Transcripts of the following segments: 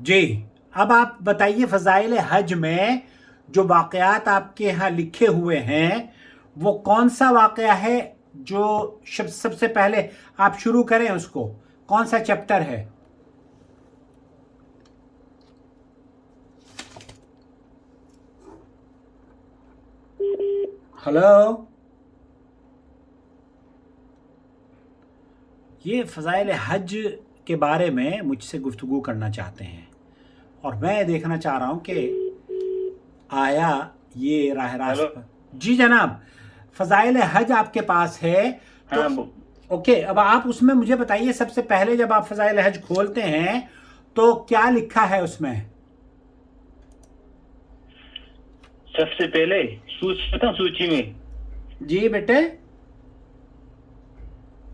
جی اب آپ بتائیے فضائل حج میں جو واقعات آپ کے ہاں لکھے ہوئے ہیں وہ کون سا واقعہ ہے جو سب سے پہلے آپ شروع کریں اس کو، کون سا چیپٹر ہے؟ ہلو، یہ فضائل حج کے بارے میں مجھ سے گفتگو کرنا چاہتے ہیں اور میں دیکھنا چاہ رہا ہوں کہ آیا یہ راہ ہیلو. راست پر۔ جی جناب، فضائل حج آپ کے پاس ہے تو ہاں اوکے، اب آپ اس میں مجھے بتائیے سب سے پہلے جب آپ فضائل حج کھولتے ہیں تو کیا لکھا ہے اس میں؟ سب سے پہلے سوچی میں جی بیٹے،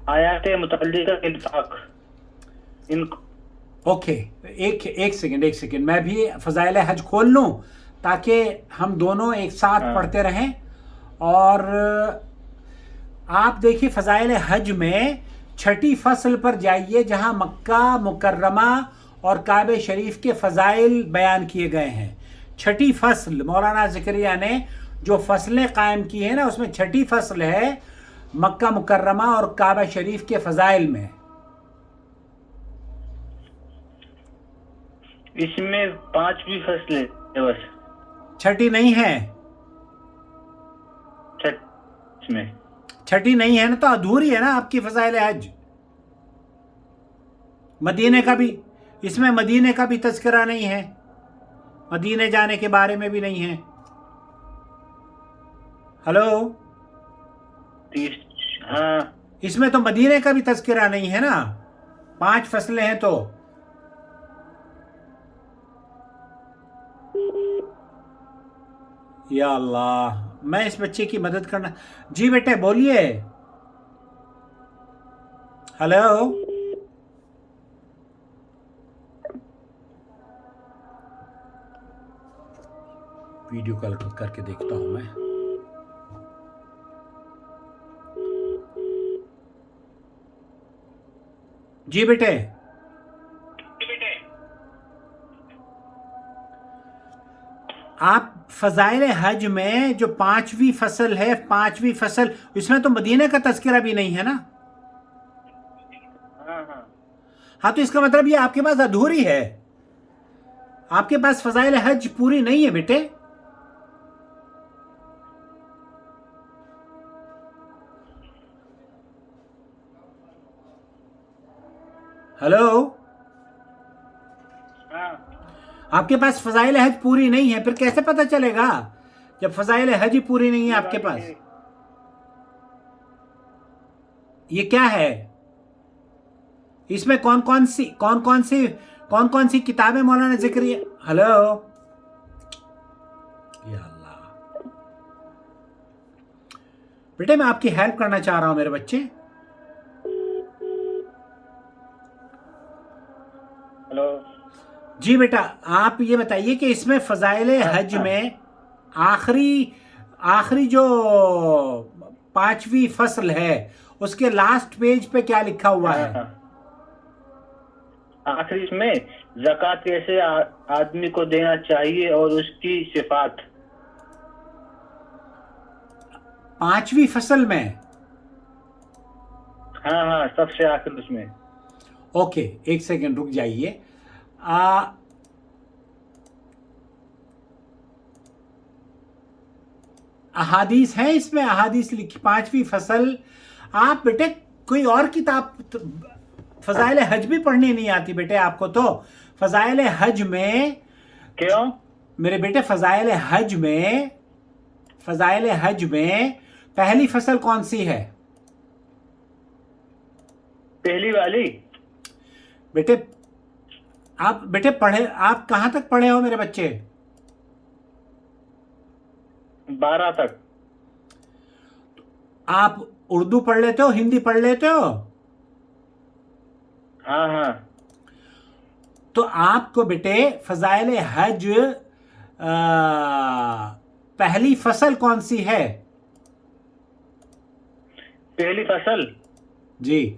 آیات متعلقہ انفاق ان اوکے، ایک سیکنڈ میں بھی فضائل حج کھول لوں تاکہ ہم دونوں ایک ساتھ ہاں پڑھتے رہیں۔ اور آپ دیکھیے فضائل حج میں چھٹی فصل پر جائیے جہاں مکہ مکرمہ اور کعبہ شریف کے فضائل بیان کیے گئے ہیں۔ چھٹی فصل مولانا زکریا نے جو فصلیں قائم کی ہیں نا، اس میں چھٹی فصل ہے مکہ مکرمہ اور کعبہ شریف کے فضائل میں۔ اس میں 5ویں فصل ہے بس. چھٹی نہیں ہے، اس میں چھٹی نہیں ہے نا تو ادھوری ہے نا آپ کی فضائل حج۔ مدینے کا بھی، اس میں مدینے کا بھی تذکرہ نہیں ہے، مدینے جانے کے بارے میں بھی نہیں ہے۔ ہلو، ہاں اس میں تو مدینے کا بھی تذکرہ نہیں ہے نا، 5 فصلیں ہیں تو۔ یا اللہ، میں اس بچے کی مدد کرنا۔ جی بیٹے بولیے۔ ہلو، ویڈیو کال کر کے دیکھتا ہوں میں۔ جی بیٹے، آپ فضائل حج میں جو 5ویں فصل ہے، 5ویں فصل، اس میں تو مدینے کا تذکرہ بھی نہیں ہے نا۔ ہاں ہاں ہاں تو اس کا مطلب یہ آپ کے پاس ادھوری ہے، آپ کے پاس فضائل حج پوری نہیں ہے بیٹے۔ ہلو، ہاں آپ کے پاس فضائل حج پوری نہیں ہے، پھر کیسے پتہ چلے گا جب فضائل حج ہی پوری نہیں ہے یہ آپ کے والی پاس؟ ہے. یہ کیا ہے؟ اس میں کون کون سی کتابیں مولانا ذکری؟ ہلو، یا اللہ، بیٹے میں آپ کی ہیلپ کرنا چاہ رہا ہوں میرے بچے۔ ہلو. جی بیٹا، آپ یہ بتائیے کہ اس میں فضائل ہاں حج ہاں میں آخری جو 5ویں فصل ہے اس کے لاسٹ پیج پہ کیا لکھا ہوا ہاں ہے؟ ہاں آخری اس میں زکوٰۃ کیسے آدمی کو دینا چاہیے اور اس کی صفات. 5ویں فصل میں؟ ہاں ہاں سب سے آخر اس میں. اوکے، ایک سیکنڈ رک جائیے۔ احادیث ہیں اس میں، احادیث لکھی 5ویں فصل۔ آپ بیٹے کوئی اور کتاب، فضائل حج بھی پڑھنی نہیں آتی بیٹے آپ کو تو؟ فضائل حج میں کیوں؟ میرے بیٹے فضائل حج میں پہلی فصل کون سی ہے؟ پہلی والی بیٹے آپ پڑھے، آپ کہاں تک پڑھے ہو میرے بچے؟ 12 تک. آپ اردو پڑھ لیتے ہو، ہندی پڑھ لیتے ہو؟ ہاں ہاں تو آپ کو بیٹے فضائل حج پہلی فصل کون سی ہے؟ پہلی فصل جی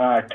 8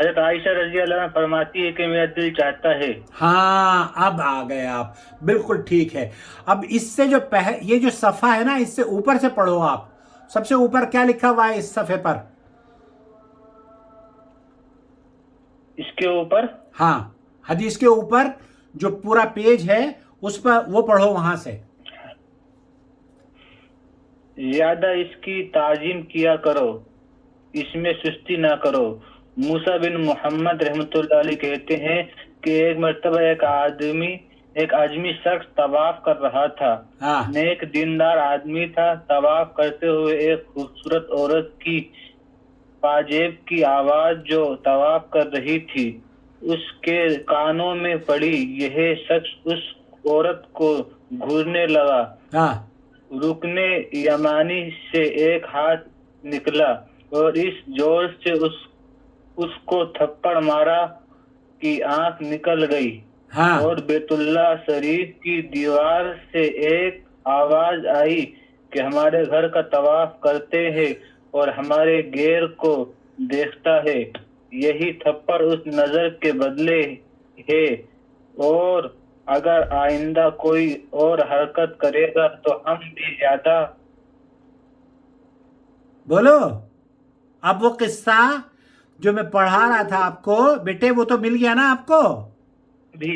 حضرت عائشہ رضی اللہ عنہ فرماتی ہے کہ میرا دل چاہتا ہے. ہاں اب آ گئے آپ، بالکل ٹھیک ہے. اب اس سے جو یہ جو صفحہ ہے نا، اس سے اوپر سے پڑھو آپ. سب سے اوپر کیا لکھا ہوا ہے اس صفحے پر؟ اس کے اوپر ہاں، حدیث کے اوپر جو پورا پیج ہے اس پر وہ پڑھو وہاں سے. زیادہ اس کی تعظیم کیا کرو، اس میں سستی نہ کرو. موسیٰ بن محمد رحمۃ اللہ علیہ کہتے ہیں کہ ایک مرتبہ ایک آدمی شخص طواف کر رہا تھا. ہاں نیک دیندار آدمی تھا. طواف کرتے ہوئے ایک خوبصورت عورت کی پاجیب کی آواز جو طواف کر رہی تھی اس کے کانوں میں پڑی. یہ شخص اس عورت کو گھورنے لگا. ہاں رکن یمانی سے ایک ہاتھ نکلا اور اس زور سے اس کو تھپڑ مارا کہ آنکھ نکل گئی. ہاں اور بیت اللہ شریف کی دیوار سے ایک آواز آئی کہ ہمارے گھر کا طواف کرتے ہیں اور ہمارے غیر کو دیکھتا ہے. یہی تھپڑ اس نظر کے بدلے ہے، اور اگر آئندہ کوئی اور حرکت کرے گا تو ہم بھی زیادہ. بولو. اب وہ قصہ جو میں پڑھا رہا تھا آپ کو بیٹے، وہ تو مل گیا نا آپ کو؟ بھی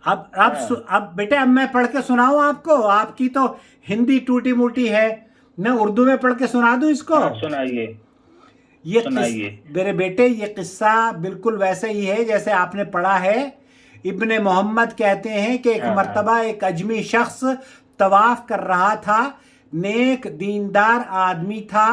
اب بیٹے اب میں پڑھ کے سناؤں آپ کو؟ آپ کی تو ہندی ٹوٹی موٹی ہے، میں اردو میں پڑھ کے سنا دوں اس کو؟ سنائیے. یہ میرے بیٹے یہ قصہ بالکل ویسے ہی ہے جیسے آپ نے پڑھا ہے. ابن محمد کہتے ہیں کہ ایک مرتبہ ایک اجمی شخص طواف کر رہا تھا. نیک دیندار آدمی تھا.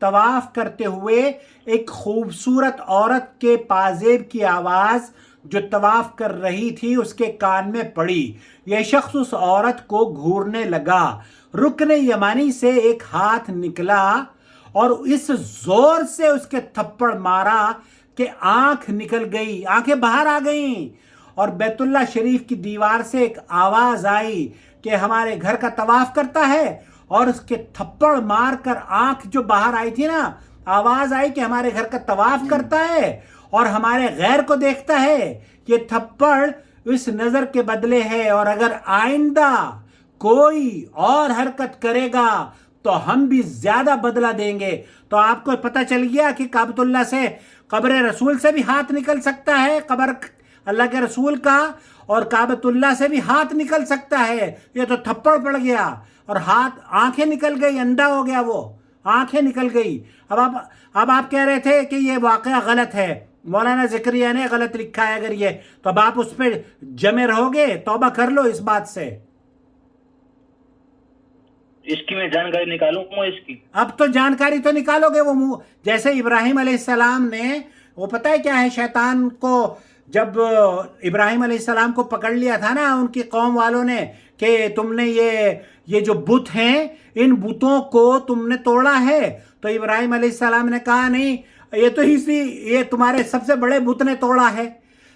طواف کرتے ہوئے ایک خوبصورت عورت کے پازیب کی آواز جو طواف کر رہی تھی اس کے کان میں پڑی. یہ شخص اس عورت کو گھورنے لگا. رکن یمانی سے ایک ہاتھ نکلا اور اس زور سے اس کے تھپڑ مارا کہ آنکھ نکل گئی، آنکھیں باہر آ گئیں. اور بیت اللہ شریف کی دیوار سے ایک آواز آئی کہ ہمارے گھر کا طواف کرتا ہے، اور اس کے تھپڑ مار کر آنکھ جو باہر آئی تھی نا، آواز آئی کہ ہمارے گھر کا طواف کرتا ہے اور ہمارے غیر کو دیکھتا ہے. یہ تھپڑ اس نظر کے بدلے ہے، اور اگر آئندہ کوئی اور حرکت کرے گا تو ہم بھی زیادہ بدلہ دیں گے. تو آپ کو پتہ چل گیا کہ کعبۃ اللہ سے، قبر رسول سے بھی ہاتھ نکل سکتا ہے، قبر اللہ کے رسول کا، اور کعبۃ اللہ سے بھی ہاتھ نکل سکتا ہے. یہ تو تھپڑ پڑ گیا اور ہاتھ، آنکھیں نکل گئی، اندھا ہو گیا، وہ آنکھیں نکل گئی. اب آپ کہہ رہے تھے کہ یہ واقعہ غلط ہے، مولانا زکریا نے غلط لکھا ہے اگر یہ، تو اب آپ اس پہ جمے رہو گے؟ توبہ کر لو اس بات سے. اس کی میں جانکاری نکالوں گا. اس کی اب تو جانکاری تو نکالو گے. وہ جیسے ابراہیم علیہ السلام نے، وہ پتہ ہے کیا ہے، شیطان کو جب ابراہیم علیہ السلام کو پکڑ لیا تھا نا ان کی قوم والوں نے کہ تم نے یہ جو بت ہیں ان بتوں کو تم نے توڑا ہے، تو ابراہیم علیہ السلام نے کہا نہیں، یہ تمہارے سب سے بڑے بت نے توڑا ہے،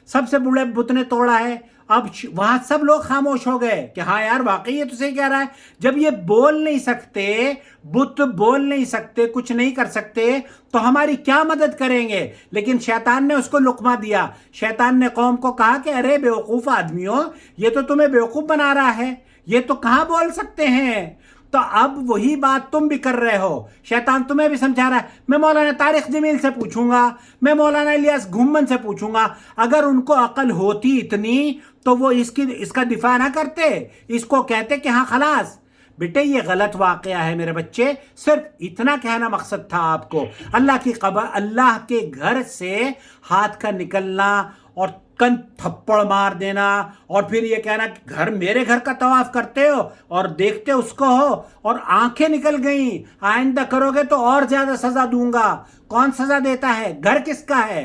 سب سے بڑے بت نے توڑا ہے. اب وہاں سب لوگ خاموش ہو گئے کہ ہاں یار واقعی یہ تو صحیح کہہ رہا ہے. جب یہ بول نہیں سکتے، بت بول نہیں سکتے، کچھ نہیں کر سکتے، تو ہماری کیا مدد کریں گے؟ لیکن شیطان نے اس کو لقمہ دیا. شیطان نے قوم کو کہا کہ ارے بیوقوف آدمیوں، یہ تو تمہیں بیوقوف بنا رہا ہے، یہ تو کہاں بول سکتے ہیں. تو اب وہی بات تم بھی کر رہے ہو، شیطان تمہیں بھی سمجھا رہا ہے. میں مولانا طارق جمیل سے پوچھوں گا، میں مولانا الیاس گھومن سے پوچھوں گا، اگر ان کو عقل ہوتی اتنی تو وہ اس کا دفاع نہ کرتے، اس کو کہتے کہ ہاں خلاص. بیٹے یہ غلط واقعہ ہے میرے بچے، صرف اتنا کہنا مقصد تھا آپ کو. اللہ کے گھر سے ہاتھ کا نکلنا اور کن تھپڑ مار دینا اور پھر یہ کہنا کہ میرے گھر کا طواف کرتے ہو اور دیکھتے اس کو ہو اور آنکھیں نکل گئیں، آئندہ کرو گے تو اور زیادہ سزا دوں گا. کون سزا دیتا ہے؟ گھر کس کا ہے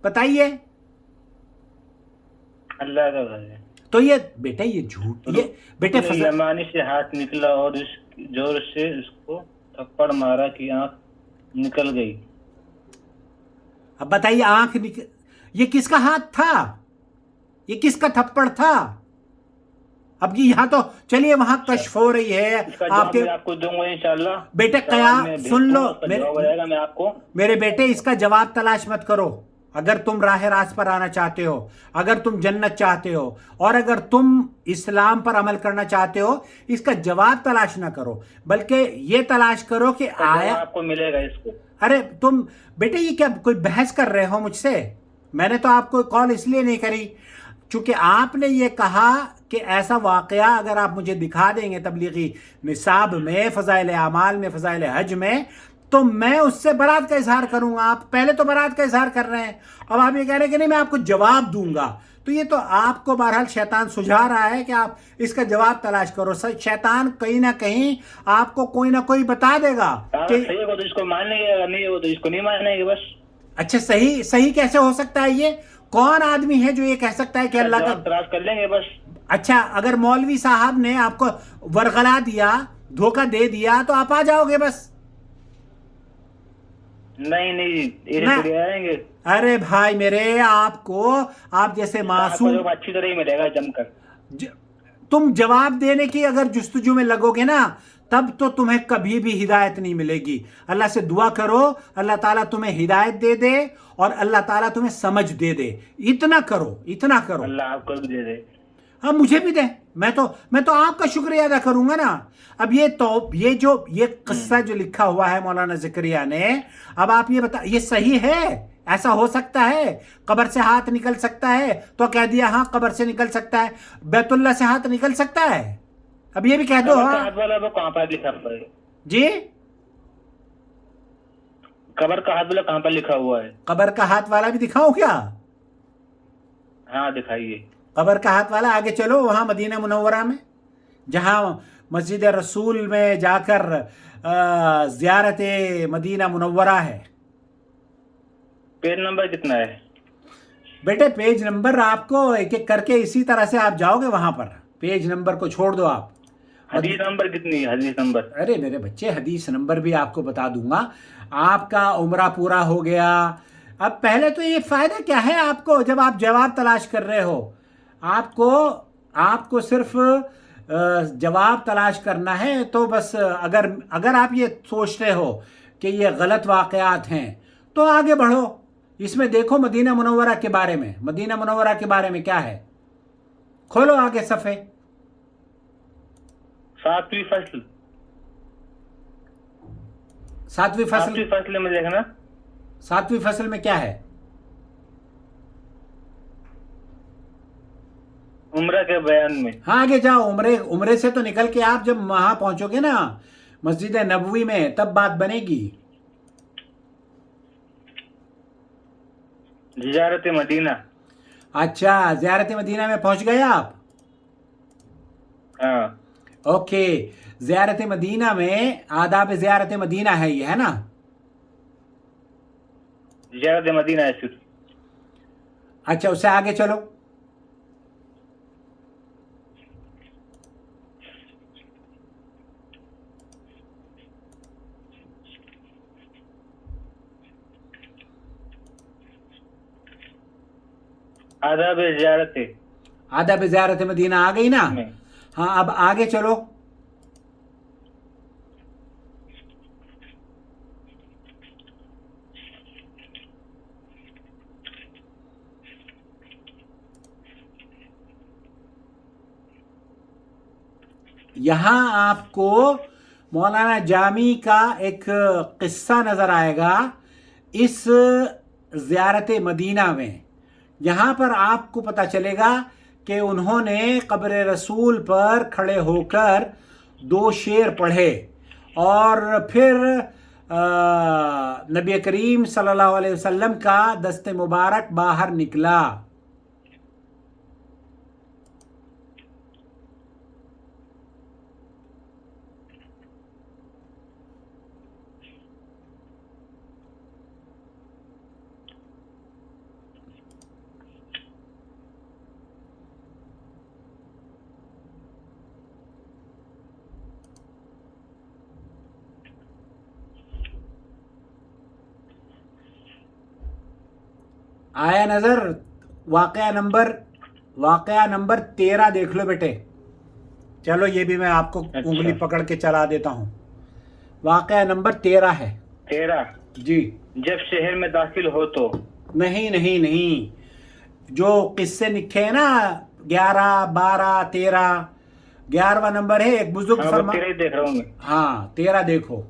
بتائیے؟ اللہ کا گھر ہے. تو یہ بیٹا یہ جھوٹ، یہ بیٹے یمانی سے ہاتھ نکلا اور اس زور سے اس کو تھپڑ مارا کہ آنکھ نکل گئی. اب بتائیے یہ کس کا ہاتھ تھا؟ یہ کس کا تھپڑ تھا؟ اب یہ یہاں تو چلیے وہاں کشف ہو رہی ہے اس کا آپ جواب کے میں آپ کو دوں گا انشاءاللہ. بیٹے سوال میں قیام سن بھیج لو دوں گا، اس کا جواب آ جائے گا میں آپ کو. میرے بیٹے اس کا جواب تلاش مت کرو. اگر تم راہ راست پر آنا چاہتے ہو، اگر تم جنت چاہتے ہو، اور اگر تم اسلام پر عمل کرنا چاہتے ہو، اس کا جواب تلاش نہ کرو، بلکہ یہ تلاش کرو کہ اس کا آیا. جواب آپ کو ملے گا اس کو. ارے تم بیٹے یہ کیا کوئی بحث کر رہے ہو مجھ سے؟ میں نے تو آپ کو کال اس لیے نہیں کری چونکہ آپ نے یہ کہا کہ ایسا واقعہ اگر آپ مجھے دکھا دیں گے تبلیغی نصاب میں، فضائل اعمال میں، فضائل حج میں، تو میں اس سے برات کا اظہار کروں گا. آپ پہلے تو برات کا اظہار کر رہے ہیں، اب آپ یہ کہہ رہے ہیں کہ نہیں میں آپ کو جواب دوں گا. تو یہ تو آپ کو بہرحال شیطان سجھا رہا ہے کہ آپ اس کا جواب تلاش کرو. شیطان کہیں نہ کہیں آپ کو کوئی نہ کوئی بتا دے گا کہ صحیح ہوگا تو اس کو مانیں گے، اگر نہیں ہوگا تو اس کو نہیں مانیں گے. بس اچھا صحیح کیسے ہو سکتا ہے؟ یہ کون آدمی ہے جو یہ کہہ سکتا ہے کہ اللہ کا جواب تلاش کر لیں گے بس. اچھا اگر مولوی صاحب نے آپ کو ورغلا دیا، دھوکہ دے دیا، تو آپ آ جاؤ گے بس؟ نہیں ایسے نہ تھوڑی آئیں گے. ارے بھائی میرے، آپ جیسے آپ کو معصوم جواب اچھی طرح ہی ملے گا جم کر. تم جواب دینے کی اگر جستجو میں لگو گے نا، تب تو تمہیں کبھی بھی ہدایت نہیں ملے گی. اللہ سے دعا کرو اللہ تعالیٰ تمہیں ہدایت دے دے اور اللہ تعالیٰ تمہیں سمجھ دے دے. اتنا کرو. اللہ آپ کو بھی دے دے. ہاں مجھے بھی دے. میں تو آپ کا شکریہ ادا کروں گا نا. اب یہ قصہ جو لکھا ہوا ہے مولانا زکریا نے، اب آپ یہ بتا، یہ صحیح ہے؟ ایسا ہو سکتا ہے؟ قبر سے ہاتھ نکل سکتا ہے تو کہہ دیا ہاں قبر سے نکل سکتا ہے. بیت اللہ سے ہاتھ نکل سکتا ہے؟ اب یہ بھی کہہ دو. قبر کا ہاں ہاتھ والا وہ کہاں پر لکھا ہوا ہے؟ جی قبر کا ہاتھ والا کہاں پر لکھا ہوا ہے؟ قبر کا ہاتھ والا بھی دکھاؤں کیا؟ ہاں دکھائیے. قبر کا ہاتھ والا آگے چلو وہاں مدینہ منورہ میں، جہاں مسجد رسول میں جا کر زیارت مدینہ منورہ ہے. پیج نمبر کتنا ہے؟ بیٹے پیج نمبر آپ کو ایک ایک کر کے اسی طرح سے آپ جاؤ گے وہاں پر. پیج نمبر کو چھوڑ دو آپ. حدیث نمبر کتنی ہے؟ حدیث نمبر؟ ارے میرے بچے حدیث نمبر بھی آپ کو بتا دوں گا. آپ کا عمرہ پورا ہو گیا. اب پہلے تو یہ فائدہ کیا ہے آپ کو جب آپ جواب تلاش کر رہے ہو؟ آپ کو صرف جواب تلاش کرنا ہے. تو بس اگر آپ یہ سوچتے ہو کہ یہ غلط واقعات ہیں تو آگے بڑھو. اس میں دیکھو مدینہ منورہ کے بارے میں کیا ہے. کھولو آگے صفحے. 7ویں فصل. 7ویں فصل 7ویں فصل میں دیکھنا. 7ویں فصل میں کیا ہے؟ عمرہ کے بیان میں. ہاں آگے جاؤ. عمرے سے تو نکل کے آپ جب وہاں پہنچو گے نا مسجد نبوی میں، تب بات بنے گی. زیارت مدینہ. اچھا زیارت مدینہ میں پہنچ گئے آپ؟ ہاں. اوکے. زیارت مدینہ میں آداب زیارت مدینہ ہے یہ، ہے نا؟ زیارت مدینہ ہے صرف. اچھا اس سے آگے چلو. آداب زیارت مدینہ آ گئی نا؟ ہاں اب آگے چلو. یہاں آپ کو مولانا جامی کا ایک قصہ نظر آئے گا اس زیارت مدینہ میں. یہاں پر آپ کو پتہ چلے گا کہ انہوں نے قبر رسول پر کھڑے ہو کر 2 شعر پڑھے اور پھر نبی کریم صلی اللہ علیہ وسلم کا دست مبارک باہر نکلا. آیا نظر؟ واقعہ نمبر 13 دیکھ لو بیٹے. چلو یہ بھی میں آپ کو اچھا۔ انگلی پکڑ کے چلا دیتا ہوں. واقعہ نمبر 13 ہے. 13 جی. جب شہر میں داخل ہو تو. نہیں جو قصے لکھے ہیں نا 11 12 13 11واں نمبر ہے. ایک بزرگ ہاں فرما 13 ہی دیکھ رہا ہوں میں. ہاں 13 دیکھو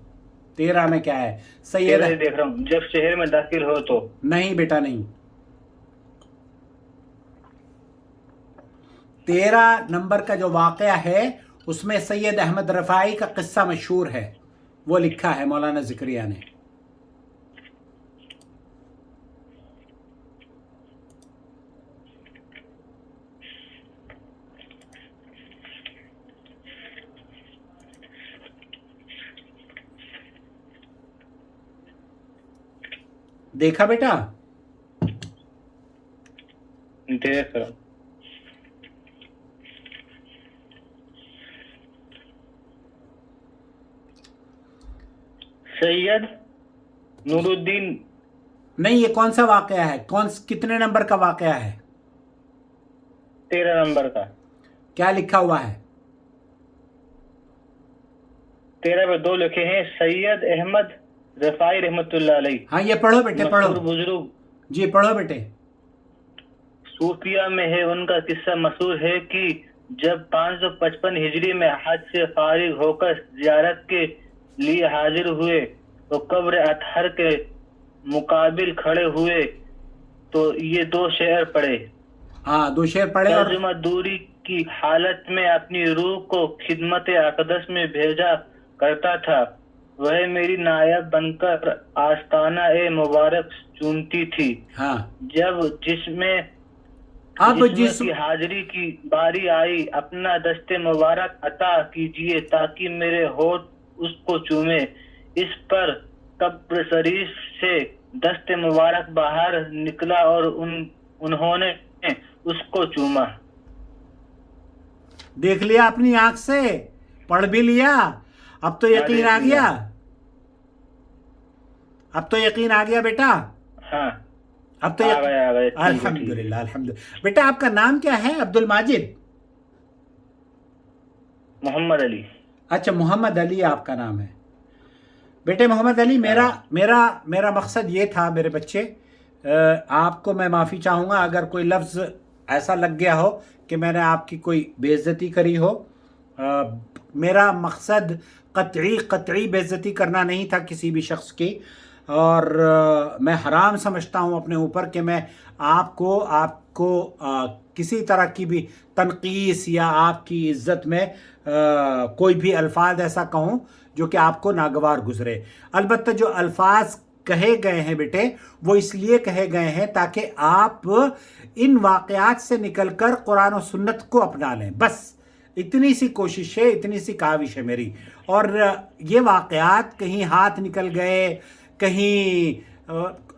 13 میں کیا ہے. 13 ہی دیکھ رہا ہوں. جب شہر میں داخل ہو تو. نہیں بیٹا نہیں. 13 نمبر کا جو واقعہ ہے اس میں سید احمد رفاعی کا قصہ مشہور ہے. وہ لکھا ہے مولانا زکریا نے. دیکھا بیٹا؟ دیکھ رہا ہوں. سید نور الدین. نہیں یہ کون سا واقعہ ہے؟ کتنے نمبر کا واقعہ ہے؟ 13 نمبر کا. کیا لکھا ہوا ہے؟ 13 پہ 2 لکھے ہیں. سید احمد رفاعی رحمۃ اللہ علیہ. ہاں یہ پڑھو بیٹے پڑھو. مشہور بزرگ. جی پڑھو بیٹے. صوفیہ میں ہے. ان کا قصہ مشہور ہے کہ جب 555 ہجری میں حج سے فارغ ہو کر زیارت کے لیے حاضر ہوئے تو قبر اطہر کے مقابل کھڑے ہوئے تو یہ 2 شعر پڑھے. ہاں 2 شعر پڑھے. اور ترجمہ دوری کی حالت میں اپنی روح کو خدمت اقدس میں بھیجا کرتا تھا. وہ میری نائب بن کر آستانہ مبارک چونتی تھی. ہاں جب جسم کی حاضری کی باری آئی اپنا دست مبارک عطا کیجیے تاکہ میرے ہونٹ اس کو چومے. اس پر قبر شریف سے دست مبارک باہر نکلا اور انہوں نے اس کو چوما. دیکھ لیا اپنی آنکھ سے، پڑھ بھی لیا. اب تو یقین آ گیا. اب تو یقین آ گیا بیٹا. ہاں اب تو الحمدللہ الحمدللہ. بیٹا آپ کا نام کیا ہے؟ عبد الماجد؟ محمد علی. اچھا محمد علی آپ کا نام ہے. بیٹے محمد علی میرا مقصد یہ تھا میرے بچے، آپ کو میں معافی چاہوں گا اگر کوئی لفظ ایسا لگ گیا ہو کہ میں نے آپ کی کوئی بے عزتی کری ہو. میرا مقصد قطعی بے عزتی کرنا نہیں تھا کسی بھی شخص کی. اور میں حرام سمجھتا ہوں اپنے اوپر کہ میں آپ کو کسی طرح کی بھی تنقیص یا آپ کی عزت میں کوئی بھی الفاظ ایسا کہوں جو کہ آپ کو ناگوار گزرے. البتہ جو الفاظ کہے گئے ہیں بیٹے وہ اس لیے کہے گئے ہیں تاکہ آپ ان واقعات سے نکل کر قرآن و سنت کو اپنا لیں. بس اتنی سی کوشش ہے، اتنی سی کاوش ہے میری. اور یہ واقعات کہیں ہاتھ نکل گئے، کہیں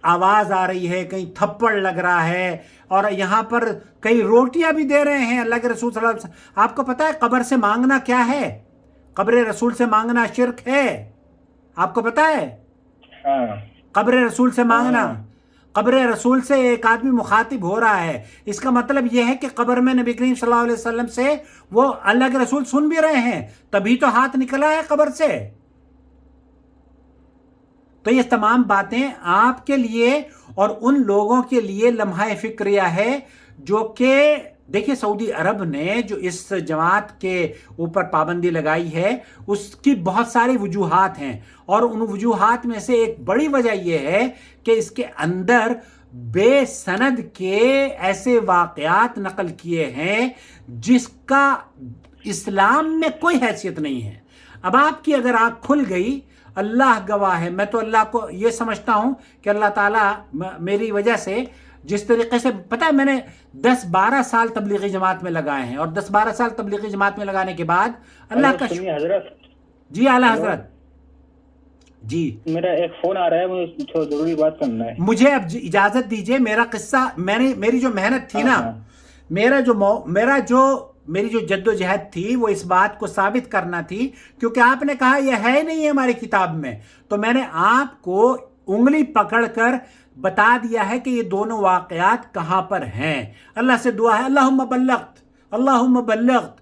آواز آ رہی ہے، کہیں تھپڑ لگ رہا ہے، اور یہاں پر کئی روٹیاں بھی دے رہے ہیں اللہ کے رسول صلی اللہ علیہ وسلم. آپ کو پتہ ہے قبر سے مانگنا کیا ہے؟ قبر رسول سے مانگنا شرک ہے. آپ کو پتہ ہے؟ قبر رسول سے مانگنا، قبر رسول سے ایک آدمی مخاطب ہو رہا ہے، اس کا مطلب یہ ہے کہ قبر میں نبی کریم صلی اللہ علیہ وسلم سے وہ اللہ کے رسول سن بھی رہے ہیں، تبھی تو ہاتھ نکلا ہے قبر سے. تو یہ تمام باتیں آپ کے لیے اور ان لوگوں کے لیے لمحہ فکریہ ہے جو کہ دیکھیے سعودی عرب نے جو اس جماعت کے اوپر پابندی لگائی ہے اس کی بہت ساری وجوہات ہیں، اور ان وجوہات میں سے ایک بڑی وجہ یہ ہے کہ اس کے اندر بے سند کے ایسے واقعات نقل کیے ہیں جس کا اسلام میں کوئی حیثیت نہیں ہے. اب آپ کی اگر آنکھ کھل گئی، اللہ گواہ ہے، میں تو اللہ کو یہ سمجھتا ہوں کہ اللہ تعالیٰ میری وجہ سے جس طریقے سے پتہ ہے میں نے 10-12 سال تبلیغی جماعت میں لگائے ہیں، اور 10-12 سال تبلیغی جماعت میں لگانے کے بعد اللہ کا حضرت. جی اعلیٰ حضرت. جی میرا ایک فون آ رہا ہے، مجھے ضروری بات کرنا ہے. مجھے اب اجازت دیجئے. میرا قصہ میری جو محنت تھی نا، میری جو جد و جہد تھی وہ اس بات کو ثابت کرنا تھی، کیونکہ آپ نے کہا یہ ہے نہیں ہے ہماری کتاب میں، تو میں نے آپ کو انگلی پکڑ کر بتا دیا ہے کہ یہ دونوں واقعات کہاں پر ہیں. اللہ سے دعا ہے اللہم بلغت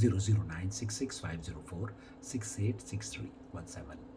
00966504686317।